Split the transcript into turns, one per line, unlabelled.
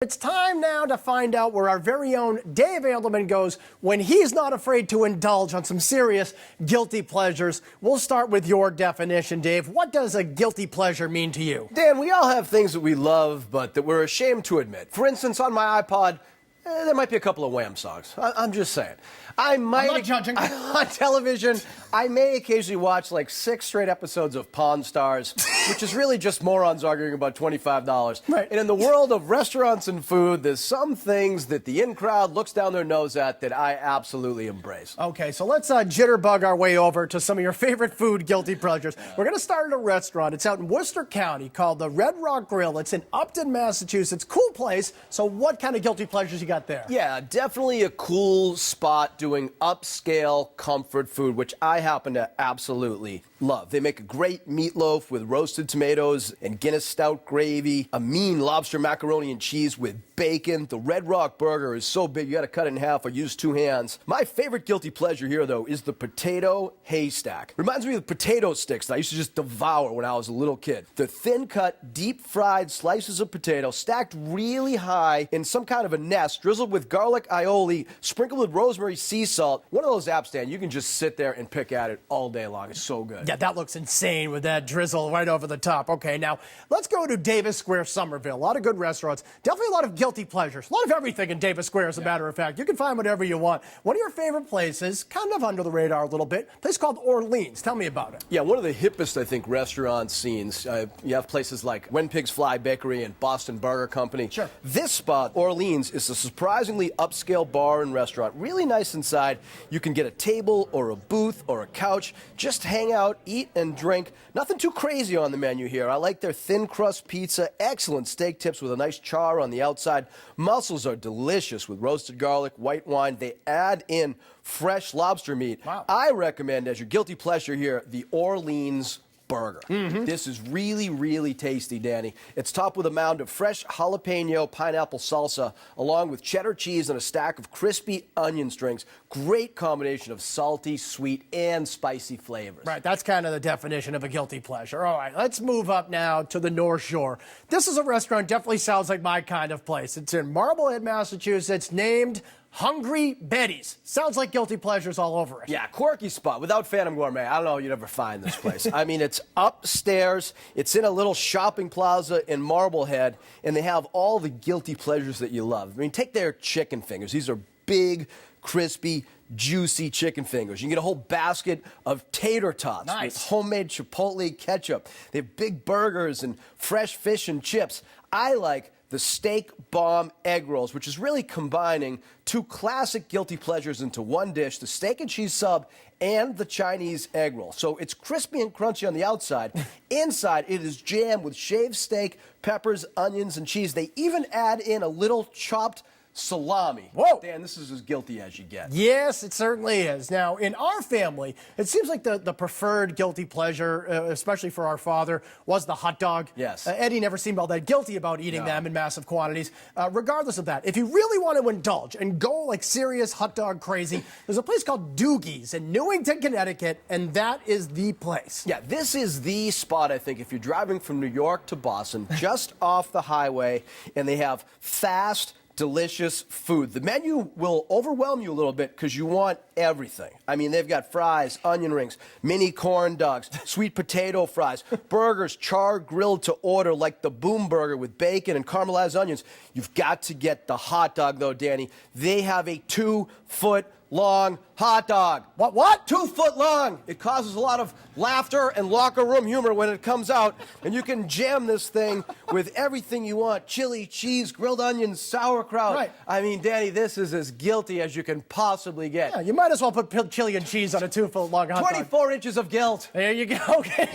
It's time now to find out where our very own Dave Andelman goes when he's not afraid to indulge on some serious guilty pleasures. We'll start with your definition, Dave. What does a guilty pleasure mean to you?
Dan, we all have things that we love, but that we're ashamed to admit. For instance, on my iPod, there might be a couple of Wham songs. I'm just saying. I'm
not judging.
On television, I may occasionally watch like 6 straight episodes of Pawn Stars, which is really just morons arguing about $25.
Right.
And in the world of restaurants and food, there's some things that the in-crowd looks down their nose at that I absolutely embrace.
Okay, so let's jitterbug our way over to some of your favorite food guilty pleasures. We're going to start at a restaurant. It's out in Worcester County called the Red Rock Grill. It's in Upton, Massachusetts. Cool place. So what kind of guilty pleasures you got there?
Yeah, definitely a cool spot doing upscale comfort food, which I happen to absolutely love. They make a great meatloaf with roasted tomatoes and Guinness stout gravy, a mean lobster macaroni and cheese with bacon. The Red Rock burger is so big you got to cut it in half or use 2 hands. My favorite guilty pleasure here, though, is the potato haystack. Reminds me of the potato sticks that I used to just devour when I was a little kid. They're thin-cut, deep-fried slices of potato stacked really high in some kind of a nest, drizzled with garlic aioli, sprinkled with rosemary sea salt. One of those apps, Dan, you can just sit there and pick at it all day long. It's so good.
Yeah, that looks insane with that drizzle right over the top. Okay, now let's go to Davis Square, Somerville. A lot of good restaurants. Definitely a lot of guilty pleasures. A lot of everything in Davis Square, as a matter of fact. You can find whatever you want. One of your favorite places, kind of under the radar a little bit, a place called Orleans. Tell me about it.
Yeah, one of the hippest, I think, restaurant scenes. You have places like When Pigs Fly Bakery and Boston Burger Company.
Sure.
This spot, Orleans, is a surprisingly upscale bar and restaurant. Really nice inside. You can get a table or a booth or a couch. Just hang out, eat and drink. Nothing too crazy on the menu here. I like their thin crust pizza, excellent steak tips with a nice char on the outside. Mussels are delicious with roasted garlic, white wine. They add in fresh lobster meat.
Wow.
I recommend, as your guilty pleasure here, the Orleans burger. This is really, really tasty, Danny. It's topped with a mound of fresh jalapeno pineapple salsa, along with cheddar cheese and a stack of crispy onion strings. Great combination of salty, sweet, and spicy flavors.
Right, that's kind of the definition of a guilty pleasure. All right, let's move up now to the North Shore. This is a restaurant, definitely sounds like my kind of place. It's in Marblehead, Massachusetts, named Hungry Betty's. Sounds like guilty pleasures all over it.
Yeah, quirky spot. Without Phantom Gourmet, I don't know you'd ever find this place. I mean, it's upstairs. It's in a little shopping plaza in Marblehead, and they have all the guilty pleasures that you love. I mean, take their chicken fingers. These are big, crispy, juicy chicken fingers. You can get a whole basket of tater tots with homemade chipotle ketchup. They have big burgers and fresh fish and chips. I like the steak bomb egg rolls, which is really combining 2 classic guilty pleasures into one dish, the steak and cheese sub and the Chinese egg roll. So it's crispy and crunchy on the outside. Inside, it is jammed with shaved steak, peppers, onions, and cheese. They even add in a little chopped salami.
Whoa.
Dan, this is as guilty as you get.
Yes, it certainly is. Now, in our family, it seems like the preferred guilty pleasure, especially for our father, was the hot dog.
Yes.
Eddie never seemed all that guilty about eating them in massive quantities. Regardless of that, if you really want to indulge and go like serious hot dog crazy, there's a place called Doogies in Newington, Connecticut, and that is the place.
Yeah, this is the spot, I think, if you're driving from New York to Boston, just off the highway, and they have fast, delicious food. The menu will overwhelm you a little bit because you want everything. I mean, they've got fries, onion rings, mini corn dogs, sweet potato fries, burgers char grilled to order like the Boom Burger with bacon and caramelized onions. You've got to get the hot dog, though, Danny. They have a 2-foot long hot dog.
What?
2 foot long. It causes a lot of laughter and locker room humor when it comes out. And you can jam this thing with everything you want. Chili, cheese, grilled onions, sauerkraut.
Right.
I mean, Danny, this is as guilty as you can possibly get.
Yeah, you might as well put chili and cheese on a 2-foot long hot dog.
24 inches of guilt.
There you go. Okay.